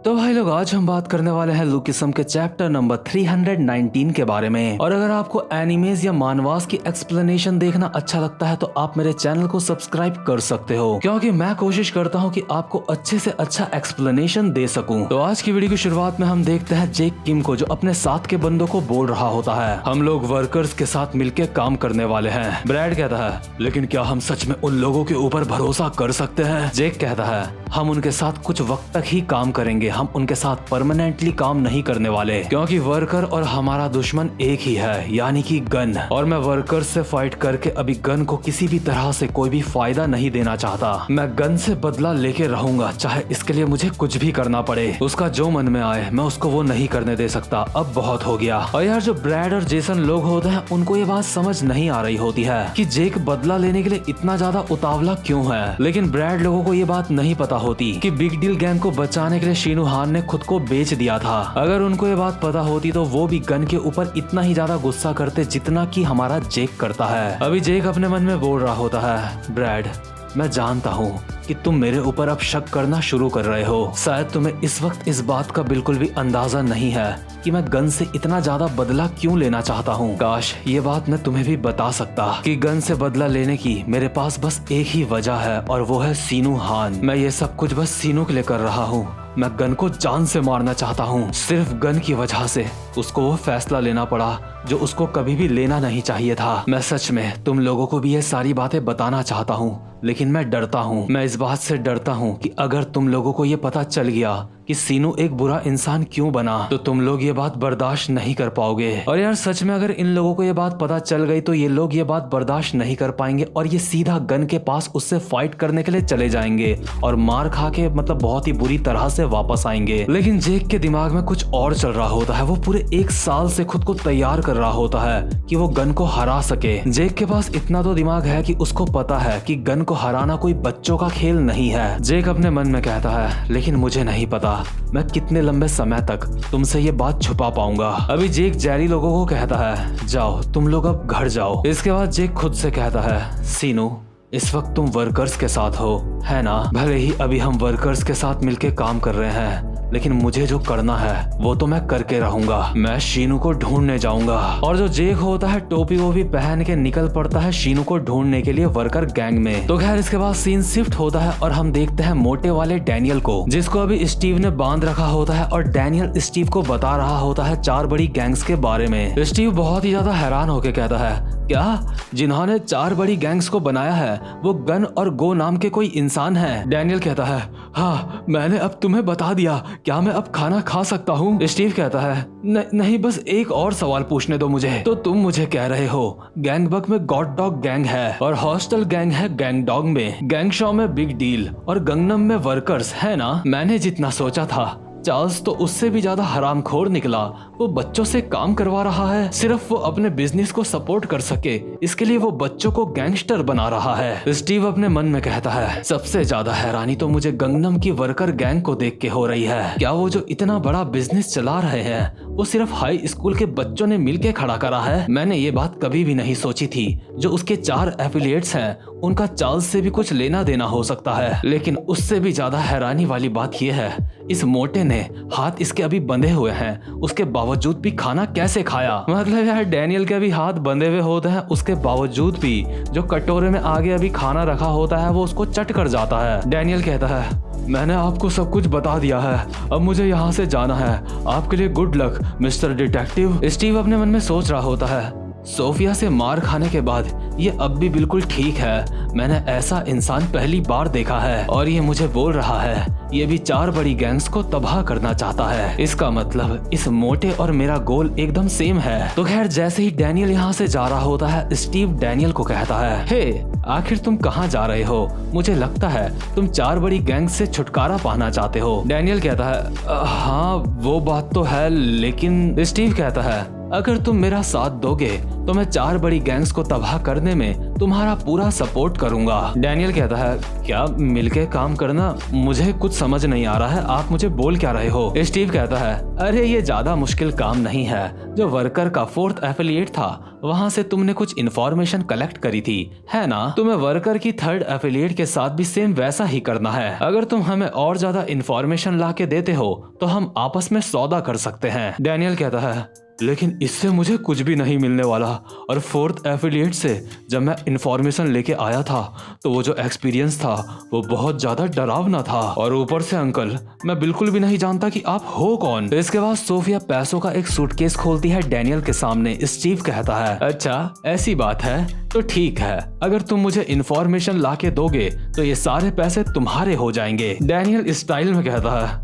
तो भाई लोग, आज हम बात करने वाले हैं लुकिसम के चैप्टर नंबर 319 के बारे में। और अगर आपको एनिमेज या मानवास की एक्सप्लेनेशन देखना अच्छा लगता है तो आप मेरे चैनल को सब्सक्राइब कर सकते हो, क्योंकि मैं कोशिश करता हूं कि आपको अच्छे से अच्छा एक्सप्लेनेशन दे सकूं। तो आज की वीडियो की शुरुआत में हम देखते हैं जेक किम को, जो अपने साथ के बंदों को बोल रहा होता है, हम लोग वर्कर्स के साथ मिलकर काम करने वाले हैं। ब्रैड कहता है, लेकिन क्या हम सच में उन लोगों के ऊपर भरोसा कर सकते हैं? जेक कहता है, हम उनके साथ कुछ वक्त तक ही काम करेंगे, हम उनके साथ परमानेंटली काम नहीं करने वाले, क्योंकि वर्कर और हमारा दुश्मन एक ही है, यानी कि गन। और मैं वर्कर्स से फाइट करके अभी गन को किसी भी तरह से कोई भी फायदा नहीं देना चाहता। मैं गन से बदला लेके रहूंगा, चाहे इसके लिए मुझे कुछ भी करना पड़े। उसका जो मन में आए मैं उसको वो नहीं करने दे सकता। अब बहुत हो गया। और यार, जो ब्रैड और जेसन लोग होते हैं उनको ये बात समझ नहीं आ रही होती है कि जेक बदला लेने के लिए इतना ज्यादा उतावला क्यों है। लेकिन ब्रैड लोगों को ये बात नहीं पता होती कि बिग डील गैंग को बचाने के लिए शीनू हान ने खुद को बेच दिया था। अगर उनको ये बात पता होती तो वो भी गन के ऊपर इतना ही ज्यादा गुस्सा करते जितना कि हमारा जेक करता है। अभी जेक अपने मन में बोल रहा होता है, ब्रैड, मैं जानता हूँ कि तुम मेरे ऊपर अब शक करना शुरू कर रहे हो। शायद तुम्हें इस वक्त इस बात का बिल्कुल भी अंदाजा नहीं है कि मैं गन से इतना ज्यादा बदला क्यों लेना चाहता हूँ। काश ये बात मैं तुम्हें भी बता सकता कि गन से बदला लेने की मेरे पास बस एक ही वजह है, और वो है शीनू हान। मैं ये सब कुछ बस शीनू के लिए कर रहा हूँ। मैं गन को जान से मारना चाहता हूँ। सिर्फ गन की वजह से उसको वो फैसला लेना पड़ा जो उसको कभी भी लेना नहीं चाहिए था। मैं सच में तुम लोगों को भी ये सारी बातें बताना चाहता हूँ, लेकिन मैं डरता हूँ। मैं इस बात से डरता हूँ कि अगर तुम लोगों को ये पता चल गया कि शीनू एक बुरा इंसान क्यों बना, तो तुम लोग ये बात बर्दाश्त नहीं कर पाओगे। और यार, सच में अगर इन लोगों को ये बात पता चल गई तो ये लोग ये बात बर्दाश्त नहीं कर पाएंगे और ये सीधा गन के पास उससे फाइट करने के लिए चले जाएंगे और मार खा के बहुत ही बुरी तरह से वापस आएंगे। लेकिन जेक के दिमाग में कुछ और चल रहा होता है। वो पूरे 1 साल से खुद को तैयार कर रहा होता है कि वो गन को हरा सके। जेक के पास इतना तो दिमाग है कि उसको पता है कि गन को हराना कोई बच्चों का खेल नहीं है। जेक अपने मन में कहता है, लेकिन मुझे नहीं पता मैं कितने लंबे समय तक तुमसे ये बात छुपा पाऊंगा। अभी जेक जेरी लोगों को कहता है, जाओ तुम लोग अब घर जाओ। इसके बाद जेक खुद से कहता है, शीनू, इस वक्त तुम वर्कर्स के साथ हो, है ना? भले ही अभी हम वर्कर्स के साथ मिलके काम कर रहे हैं, लेकिन मुझे जो करना है वो तो मैं करके रहूंगा। मैं शीनू को ढूंढने जाऊंगा। और जो जेक होता है टोपी वो भी पहन के निकल पड़ता है शीनू को ढूंढने के लिए वर्कर गैंग में। तो खैर, इसके बाद सीन शिफ्ट होता है और हम देखते हैं मोटे वाले डैनियल को, जिसको अभी स्टीव ने बांध रखा होता है। और डैनियल स्टीव को बता रहा होता है 4 बड़ी गैंग्स के बारे में। स्टीव बहुत ही ज्यादा हैरान होकर कहता है, क्या? जिन्होंने 4 बड़ी गैंग्स को बनाया है वो गन और गो नाम के कोई इंसान है? डैनियल कहता है, हाँ, मैंने अब तुम्हें बता दिया। क्या मैं अब खाना खा सकता हूँ? स्टीव कहता है, नहीं, बस एक और सवाल पूछने दो मुझे। तो तुम मुझे कह रहे हो गैंगबक में गॉड डॉग गैंग है और हॉस्टल गैंग है गैंग डॉग में, गैंग शॉ में बिग डील और गंगनम में वर्कर्स, है ना? मैंने जितना सोचा था चार्ल्स तो उससे भी ज्यादा हरामखोर निकला। वो बच्चों से काम करवा रहा है सिर्फ वो अपने बिजनेस को सपोर्ट कर सके, इसके लिए वो बच्चों को गैंगस्टर बना रहा है। स्टीव अपने मन में कहता है, सबसे ज्यादा हैरानी तो मुझे गंगनम की वर्कर गैंग को देख के हो रही है। क्या वो जो इतना बड़ा बिजनेस चला रहे हैं वो सिर्फ हाई स्कूल के बच्चों ने मिलके खड़ा करा है? मैंने ये बात कभी भी नहीं सोची थी। जो उसके 4 एफिलिएट्स हैं उनका चार्ल्स से भी कुछ लेना देना हो सकता है। लेकिन उससे भी ज्यादा हैरानी वाली बात यह है, इस मोटे ने हाथ इसके अभी बंधे हुए हैं, उसके बावजूद भी खाना कैसे खाया? मतलब यार, डैनियल के अभी हाथ बंधे हुए होते हैं, उसके बावजूद भी जो कटोरे में आगे अभी खाना रखा होता है वो उसको चट कर जाता है। डैनियल कहता है, मैंने आपको सब कुछ बता दिया है, अब मुझे यहाँ से जाना है। आपके लिए good luck mister detective. Steve अपने मन में सोच रहा होता है, सोफिया से मार खाने के बाद ये अब भी बिल्कुल ठीक है। मैंने ऐसा इंसान पहली बार देखा है और ये मुझे बोल रहा है ये भी 4 बड़ी गैंग्स को तबाह करना चाहता है। इसका मतलब इस मोटे और मेरा गोल एकदम सेम है। तो खैर, जैसे ही डैनियल यहाँ से जा रहा होता है स्टीव डैनियल को कहता है, हे, आखिर तुम कहाँ जा रहे हो? मुझे लगता है तुम 4 बड़ी गैंग्स से छुटकारा पाना चाहते हो। डैनियल कहता है, हाँ वो बात तो है, लेकिन स्टीव कहता है, अगर तुम मेरा साथ दोगे तो मैं 4 बड़ी गैंग्स को तबाह करने में तुम्हारा पूरा सपोर्ट करूंगा। डैनियल कहता है, क्या मिलके काम करना? मुझे कुछ समझ नहीं आ रहा है, आप मुझे बोल क्या रहे हो? स्टीव कहता है, अरे ये ज्यादा मुश्किल काम नहीं है। जो वर्कर का 4th एफिलिएट था वहाँ से तुमने कुछ इन्फॉर्मेशन कलेक्ट करी थी, है ना? तुम्हें वर्कर की थर्ड एफिलिएट के साथ भी सेम वैसा ही करना है। अगर तुम हमें और ज्यादा इन्फॉर्मेशन ला के देते हो तो हम आपस में सौदा कर सकते हैं। डैनियल कहता है, लेकिन इससे मुझे कुछ भी नहीं मिलने वाला। और फोर्थ एफिलिएट से जब मैं इंफॉर्मेशन लेके आया था तो वो जो एक्सपीरियंस था वो बहुत ज्यादा डरावना था। और ऊपर से अंकल, मैं बिल्कुल भी नहीं जानता कि आप हो कौन। तो इसके बाद सोफिया पैसों का एक सूटकेस खोलती है डैनियल के सामने। स्टीव कहता है, अच्छा ऐसी बात है तो ठीक है, अगर तुम मुझे इंफॉर्मेशन ला के दोगे तो ये सारे पैसे तुम्हारे हो जाएंगे। डैनियल इस स्टाइल में कहता है,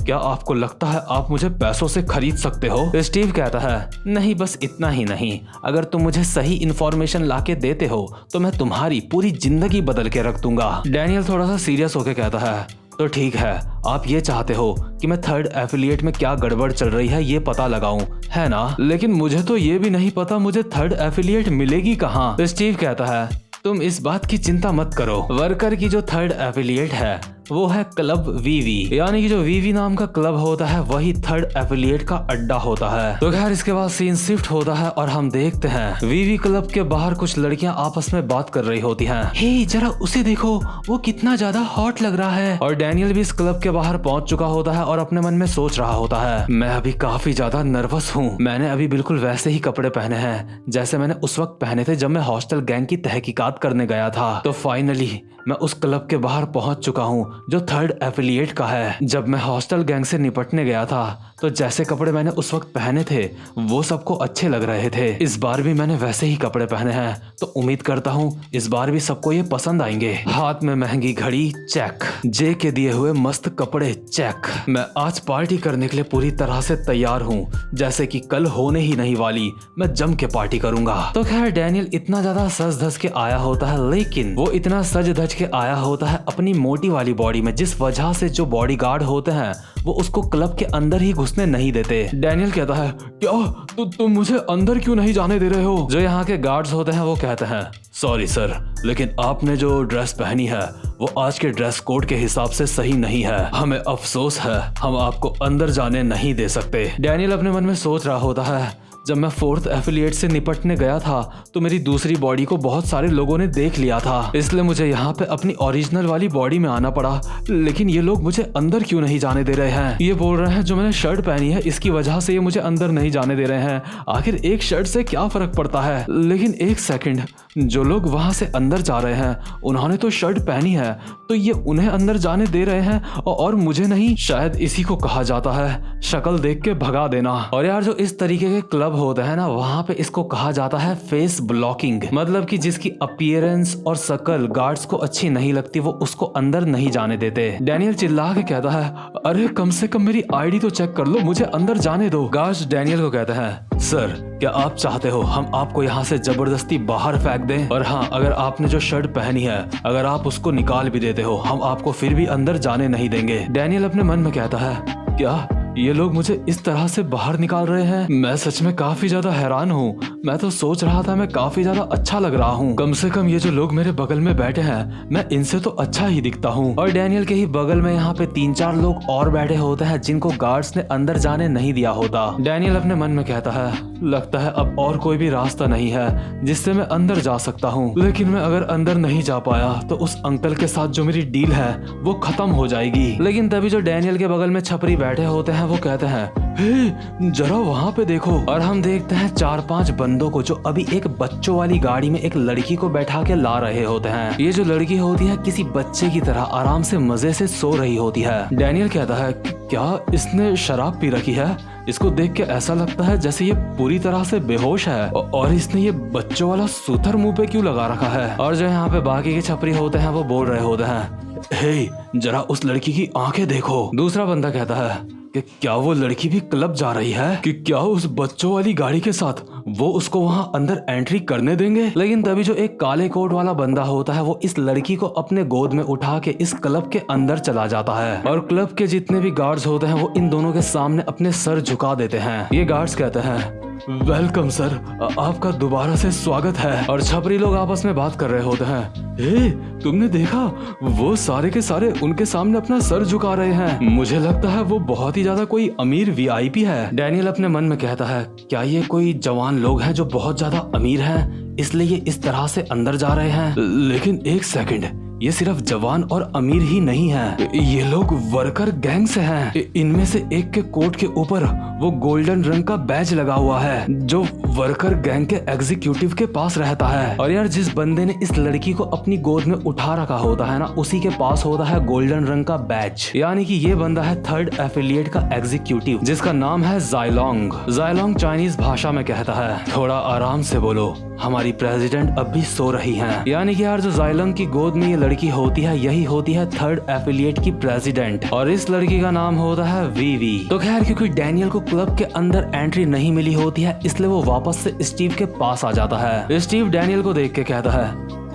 क्या आपको लगता है आप मुझे पैसों से खरीद सकते हो? स्टीव कहता है, नहीं बस इतना ही नहीं, अगर तुम मुझे सही इन्फॉर्मेशन लाके देते हो तो मैं तुम्हारी पूरी जिंदगी बदल के रख दूंगा। डैनियल थोड़ा सा सीरियस होकर कहता है, तो ठीक है, आप ये चाहते हो कि मैं थर्ड एफिलिएट में क्या गड़बड़ चल रही है ये पता लगाऊं, है ना? लेकिन मुझे तो ये भी नहीं पता मुझे थर्ड एफिलिएट मिलेगी कहाँ। स्टीव कहता है, तुम इस बात की चिंता मत करो, वर्कर की जो थर्ड एफिलिएट है वो है क्लब वीवी, यानी कि जो वीवी नाम का क्लब होता है वही थर्ड एफिलिएट का अड्डा होता है। तो खैर इसके बाद सीन शिफ्ट होता है और हम देखते हैं वीवी क्लब के बाहर कुछ लड़कियां आपस में बात कर रही होती हैं। हे जरा उसे देखो, वो कितना ज्यादा हॉट लग रहा है। और डैनियल भी इस क्लब के बाहर पहुंच चुका होता है और अपने मन में सोच रहा होता है, मैं अभी काफी ज्यादा नर्वस हूँ। मैंने अभी बिल्कुल वैसे ही कपड़े पहने हैं जैसे मैंने उस वक्त पहने थे जब मैं हॉस्टल गैंग की तहकीकात करने गया था। तो फाइनली मैं उस क्लब के बाहर पहुंच चुका हूँ जो थर्ड एफिलिएट का है। जब मैं हॉस्टल गैंग से निपटने गया था तो जैसे कपड़े मैंने उस वक्त पहने थे वो सबको अच्छे लग रहे थे। इस बार भी मैंने वैसे ही कपड़े पहने हैं तो उम्मीद करता हूँ इस बार भी सबको ये पसंद आएंगे। हाथ में महंगी घड़ी चेक, जे के दिए हुए मस्त कपड़े चेक। मैं आज पार्टी करने के लिए पूरी तरह से तैयार हूँ, जैसे कि कल होने ही नहीं वाली। मैं जम के पार्टी करूंगा। तो खैर डैनियल इतना ज्यादा सज धज के आया होता है, लेकिन वो इतना सज धज के आया होता है अपनी मोटी वाली बॉडी में, जिस वजह से जो बॉडीगार्ड होते हैं वो उसको क्लब के अंदर ही घुसने नहीं देते। डैनियल कहता है, क्या तुम मुझे अंदर क्यों नहीं जाने दे रहे हो? जो यहाँ के गार्ड्स होते हैं वो कहते हैं, सॉरी सर, लेकिन आपने जो ड्रेस पहनी है वो आज के ड्रेस कोड के हिसाब से सही नहीं है। हमें अफसोस है, हम आपको अंदर जाने नहीं दे सकते। डैनियल अपने मन में सोच रहा होता है, जब मैं फोर्थ एफिलिएट से निपटने गया था तो मेरी दूसरी बॉडी को बहुत सारे लोगों ने देख लिया था, इसलिए मुझे यहाँ पे अपनी ओरिजिनल वाली बॉडी में आना पड़ा। लेकिन ये लोग मुझे अंदर क्यों नहीं जाने दे रहे हैं? ये बोल रहे हैं जो मैंने शर्ट पहनी है इसकी वजह से ये मुझे अंदर नहीं जाने दे रहे हैं। आखिर एक शर्ट से क्या फर्क पड़ता है? लेकिन एक सेकंड, जो लोग वहां से अंदर जा रहे हैं उन्होंने तो शर्ट पहनी है, तो ये उन्हें अंदर जाने दे रहे हैं और मुझे नहीं। शायद इसी को कहा जाता है शक्ल देख के भगा देना। और यार जो इस तरीके के क्लब होते हैं ना, वहाँ पे इसको कहा जाता है फेस ब्लॉकिंग, मतलब कि जिसकी अपीयरेंस और शक्ल गार्ड्स को अच्छी नहीं लगती वो उसको अंदर नहीं जाने देते। डैनियल चिल्ला के कहता है, अरे कम से कम मेरी आईडी तो चेक कर लो, मुझे अंदर जाने दो। गार्ड्स डैनियल को कहते हैं, सर क्या आप चाहते हो हम आपको यहाँ से जबरदस्ती बाहर फेंक दें? और हाँ, अगर आपने जो शर्ट पहनी है अगर आप उसको निकाल भी देते हो हम आपको फिर भी अंदर जाने नहीं देंगे। डैनियल अपने मन में कहता है, क्या ये लोग मुझे इस तरह से बाहर निकाल रहे हैं? मैं सच में काफी ज्यादा हैरान हूँ। मैं तो सोच रहा था मैं काफी ज्यादा अच्छा लग रहा हूँ, कम से कम ये जो लोग मेरे बगल में बैठे हैं मैं इनसे तो अच्छा ही दिखता हूँ। और डैनियल के ही बगल में यहाँ पे 3-4 लोग और बैठे होते हैं जिनको गार्ड्स ने अंदर जाने नहीं दिया होता। डैनियल अपने मन में कहता है, लगता है अब और कोई भी रास्ता नहीं है जिससे मैं अंदर जा सकता हूँ। लेकिन मैं अगर अंदर नहीं जा पाया तो उस अंकल के साथ जो मेरी डील है वो खत्म हो जाएगी। लेकिन तभी जो डैनियल के बगल में छपरी बैठे होते हैं वो कहते हैं, हे जरा वहाँ पे देखो। और हम देखते हैं 4-5 बंदों को जो अभी एक बच्चों वाली गाड़ी में एक लड़की को बैठा के ला रहे होते हैं। ये जो लड़की होती है किसी बच्चे की तरह आराम से मजे से सो रही होती है। डैनियल कहता है, क्या इसने शराब पी रखी है? इसको देख के ऐसा लगता है जैसे ये पूरी तरह से बेहोश है और इसने ये बच्चों वाला सूतर मुंह पे क्यों लगा रखा है? और जो यहाँ पे बाकी के छपरी होते हैं वो बोल रहे होते हैं, हे जरा उस लड़की की आंखें देखो। दूसरा बंदा कहता है कि क्या वो लड़की भी क्लब जा रही है? कि क्या उस बच्चों वाली गाड़ी के साथ वो उसको वहाँ अंदर एंट्री करने देंगे? लेकिन तभी जो एक काले कोट वाला बंदा होता है वो इस लड़की को अपने गोद में उठा के इस क्लब के अंदर चला जाता है। और क्लब के जितने भी गार्ड्स होते हैं वो इन दोनों के सामने अपने सर झुका देते हैं। ये गार्ड्स कहते हैं, वेलकम सर, आपका दोबारा से स्वागत है। और छपरी लोग आपस में बात कर रहे होते हैं। हे, तुमने देखा, वो सारे के सारे उनके सामने अपना सर झुका रहे हैं। मुझे लगता है वो बहुत ही ज्यादा कोई अमीर वीआईपी है। डैनियल अपने मन में कहता है, क्या ये कोई जवान लोग हैं जो बहुत ज्यादा अमीर हैं, इसलिए ये इस तरह से अंदर जा रहे हैं? लेकिन एक सेकंड, ये सिर्फ जवान और अमीर ही नहीं है, ये लोग वर्कर गैंग से हैं। इनमें से एक के कोट के ऊपर वो गोल्डन रंग का बैज लगा हुआ है, जो वर्कर गैंग के एग्जीक्यूटिव के पास रहता है। और यार, जिस बंदे ने इस लड़की को अपनी गोद में उठा रखा होता है ना, उसी के पास होता है गोल्डन रंग का बैज। यानी कि ये बंदा है थर्ड एफिलिएट का एग्जीक्यूटिव, जिसका नाम है जायलोंग। जायलोंग चाइनीज भाषा में कहता है, थोड़ा आराम से बोलो, हमारी प्रेसिडेंट अब भी सो रही हैं। यानी कि यार, जो जायलोंग की गोद में ये लड़की होती है, यही होती है थर्ड एफिलिएट की प्रेसिडेंट, और इस लड़की का नाम होता है वीवी। तो खैर, क्योंकि डैनियल को क्लब के अंदर एंट्री नहीं मिली होती है, इसलिए वो वापस से स्टीव के पास आ जाता है। स्टीव डैनियल को देख के कहता है,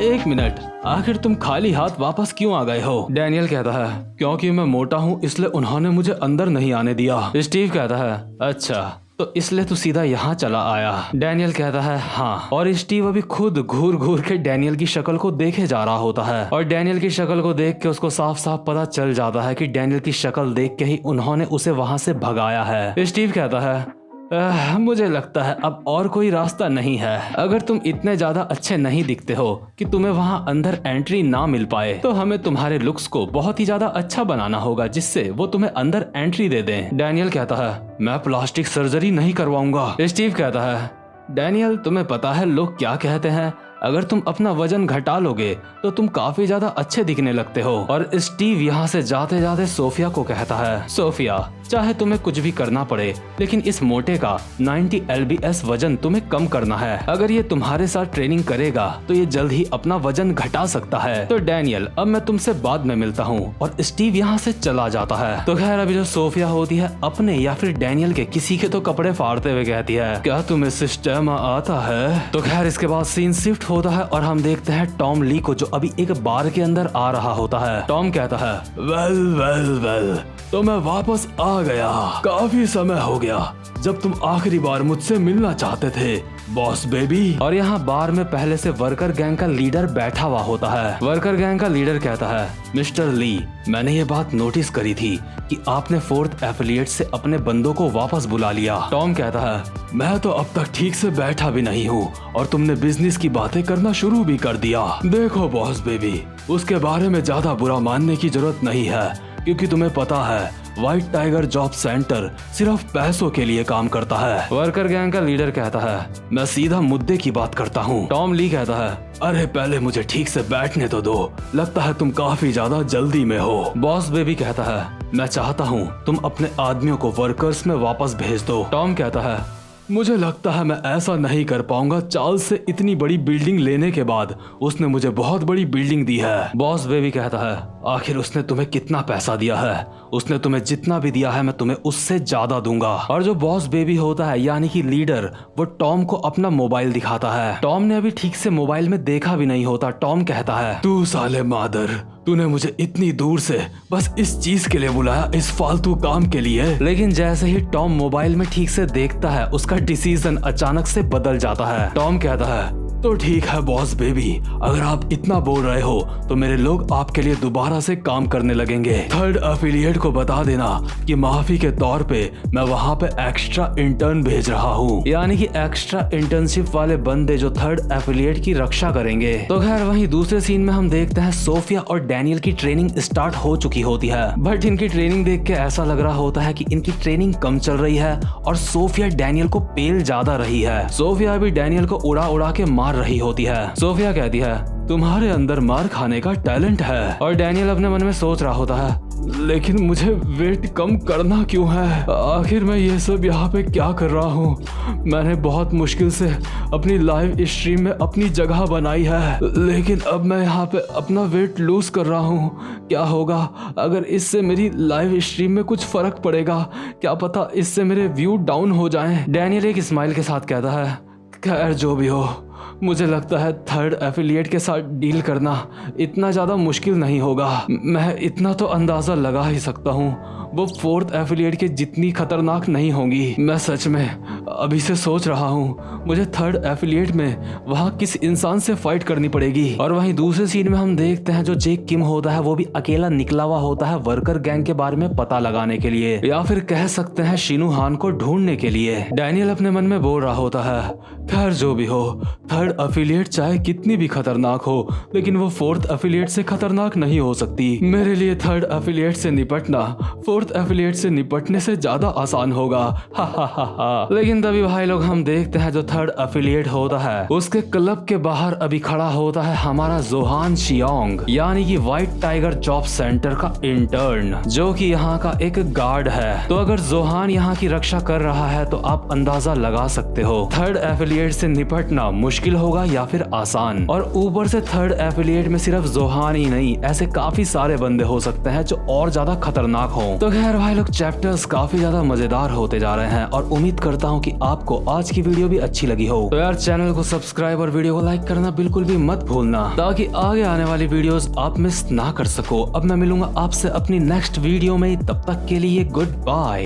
एक मिनट, आखिर तुम खाली हाथ वापस क्यों आ गए हो? डैनियल कहता है, क्योंकि मैं मोटा हूँ, इसलिए उन्होंने मुझे अंदर नहीं आने दिया। स्टीव कहता है, अच्छा, तो इसलिए तू सीधा यहाँ चला आया? डैनियल कहता है, हाँ। और स्टीव अभी खुद घूर घूर के डैनियल की शक्ल को देखे जा रहा होता है, और डैनियल की शक्ल को देख के उसको साफ साफ पता चल जाता है कि डैनियल की शक्ल देख के ही उन्होंने उसे वहां से भगाया है। स्टीव कहता है, मुझे लगता है अब और कोई रास्ता नहीं है। अगर तुम इतने ज्यादा अच्छे नहीं दिखते हो कि तुम्हें वहां अंदर एंट्री ना मिल पाए, तो हमें तुम्हारे लुक्स को बहुत ही ज्यादा अच्छा बनाना होगा, जिससे वो तुम्हें अंदर एंट्री दे दें। डैनियल कहता है, मैं प्लास्टिक सर्जरी नहीं करवाऊंगा। स्टीव कहता है, डैनियल, तुम्हें पता है लोग क्या कहते हैं, अगर तुम अपना वजन घटा लोगे तो तुम काफी ज्यादा अच्छे दिखने लगते हो। और स्टीव यहाँ से जाते जाते सोफिया को कहता है, सोफिया, चाहे तुम्हें कुछ भी करना पड़े, लेकिन इस मोटे का 90 lbs वजन तुम्हें कम करना है। अगर ये तुम्हारे साथ ट्रेनिंग करेगा तो ये जल्द ही अपना वजन घटा सकता है। तो डैनियल, अब मैं तुमसे बाद में मिलता हूँ। और स्टीव यहाँ से चला जाता है। तो खैर, अभी जो सोफिया होती है अपने या फिर डैनियल के किसी के तो कपड़े फाड़ते हुए कहती है, क्या तुम्हें सिस्टम आता है? तो खैर, इसके बाद सीन शिफ्ट होता है और हम देखते हैं टॉम ली को, जो अभी एक बार के अंदर आ रहा होता है। टॉम कहता है, वेल वेल वेल, तो मैं वापस आ गया। काफी समय हो गया जब तुम आखिरी बार मुझसे मिलना चाहते थे, बॉस बेबी। और यहाँ बार में पहले से वर्कर गैंग का लीडर बैठा हुआ होता है। वर्कर गैंग का लीडर कहता है, मिस्टर ली, मैंने ये बात नोटिस करी थी कि आपने फोर्थ एफिलिएट से अपने बंदों को वापस बुला लिया। टॉम कहता है, मैं तो अब तक ठीक से बैठा भी नहीं हूँ और तुमने बिजनेस की बातें करना शुरू भी कर दिया। देखो बॉस बेबी, उसके बारे में ज्यादा बुरा मानने की जरूरत नहीं है, क्योंकि तुम्हें पता है व्हाइट टाइगर जॉब सेंटर सिर्फ पैसों के लिए काम करता है। वर्कर गैंग का लीडर कहता है, मैं सीधा मुद्दे की बात करता हूँ। टॉम ली कहता है, अरे पहले मुझे ठीक से बैठने तो दो, लगता है तुम काफी ज्यादा जल्दी में हो। बॉस बेबी कहता है, मैं चाहता हूँ तुम अपने आदमियों को वर्कर्स में वापस भेज दो। टॉम कहता है, मुझे लगता है मैं ऐसा नहीं कर पाऊंगा। चार्ल्स से इतनी बड़ी बिल्डिंग लेने के बाद उसने मुझे बहुत बड़ी बिल्डिंग दी है। बॉस बेबी कहता है, आखिर उसने तुम्हें कितना पैसा दिया है? उसने तुम्हें जितना भी दिया है मैं तुम्हें उससे ज्यादा दूंगा। और जो बॉस बेबी होता है यानी कि लीडर, वो टॉम को अपना मोबाइल दिखाता है। टॉम ने अभी ठीक से मोबाइल में देखा भी नहीं होता। टॉम कहता है, तू साले मादर, तूने मुझे इतनी दूर से बस इस चीज के लिए बुलाया, इस फालतू काम के लिए। लेकिन जैसे ही टॉम मोबाइल में ठीक से देखता है, उसका डिसीजन अचानक से बदल जाता है। टॉम कहता है, तो ठीक है बॉस बेबी, अगर आप इतना बोल रहे हो तो मेरे लोग आपके लिए दोबारा से काम करने लगेंगे। थर्ड एफिलिएट को बता देना कि माफी के तौर पे मैं वहाँ पे एक्स्ट्रा इंटर्न भेज रहा हूँ, यानी कि एक्स्ट्रा इंटर्नशिप वाले बंदे जो थर्ड एफिलिएट की रक्षा करेंगे। तो खैर, वहीं दूसरे सीन में हम देखते हैं सोफिया और डैनियल की ट्रेनिंग स्टार्ट हो चुकी होती है, बट इनकी ट्रेनिंग देख के ऐसा लग रहा होता है कि इनकी ट्रेनिंग कम चल रही है और सोफिया डैनियल को पेल ज्यादा रही है। सोफिया भी डैनियल को उड़ा उड़ा के मार रही होती है। सोफिया कहती है, तुम्हारे अंदर मार खाने का टैलेंट है। और डैनियल अपने मन में सोच रहा होता है, लेकिन मुझे वेट कम करना क्यों है? आखिर मैं ये सब यहाँ पे क्या कर रहा हूँ? मैंने बहुत मुश्किल से अपनी लाइव स्ट्रीम में अपनी जगह बनाई है, लेकिन अब मैं यहाँ पे अपना वेट लूज कर रहा हूँ। क्या होगा अगर इससे मेरी लाइव स्ट्रीम में कुछ फर्क पड़ेगा? क्या पता इससे मेरे व्यू डाउन हो जाएं। डैनियल एक स्माइल के साथ कहता है, खैर जो भी हो, मुझे लगता है थर्ड एफिलिएट के साथ डील करना इतना ज़्यादा मुश्किल नहीं होगा। मैं इतना तो अंदाज़ा लगा ही सकता हूँ, वो फोर्थ एफिलिएट के जितनी खतरनाक नहीं होंगी। मैं सच में अभी से सोच रहा हूँ मुझे थर्ड एफिलिएट में वहाँ किस इंसान से फाइट करनी पड़ेगी। और वहीं दूसरे सीन में हम देखते हैं जो जेक किम होता है वो भी अकेला निकला हुआ होता है वर्कर गैंग के बारे में पता लगाने के लिए, या फिर कह सकते हैं शिनू हान को ढूंढने के लिए। डैनियल अपने मन में बोल रहा होता है, खैर जो भी हो, थर्ड एफिलिएट चाहे कितनी भी खतरनाक हो लेकिन वो फोर्थ एफिलिएट से खतरनाक नहीं हो सकती। मेरे लिए थर्ड एफिलिएट से निपटना फोर्थ एफिलिएट से निपटने से ज्यादा आसान होगा। हा हा हा हा। लेकिन तभी भाई लोग हम देखते हैं जो थर्ड एफिलिएट होता है उसके क्लब के बाहर अभी खड़ा होता है हमारा जोहान शियोंग, यानी कि व्हाइट टाइगर जॉब सेंटर का इंटर्न, जो कि यहाँ का एक गार्ड है। तो अगर जोहान यहाँ की रक्षा कर रहा है तो आप अंदाजा लगा सकते हो थर्ड एफिलिएट से निपटना मुश्किल होगा या फिर आसान। और ऊपर से थर्ड एफिलिएट में सिर्फ जोहान ही नहीं, ऐसे काफी सारे बंदे हो सकते हैं जो और ज्यादा खतरनाक हो। तो खैर भाई लोग चैप्टर्स काफी ज्यादा मजेदार होते जा रहे हैं और उम्मीद करता हूँ कि आपको आज की वीडियो भी अच्छी लगी हो। तो यार चैनल को सब्सक्राइब और वीडियो को लाइक करना बिल्कुल भी मत भूलना ताकि आगे आने वाली वीडियोस आप मिस ना कर सको। अब मैं मिलूंगा आपसे अपनी नेक्स्ट वीडियो में, तब तक के लिए गुड बाय।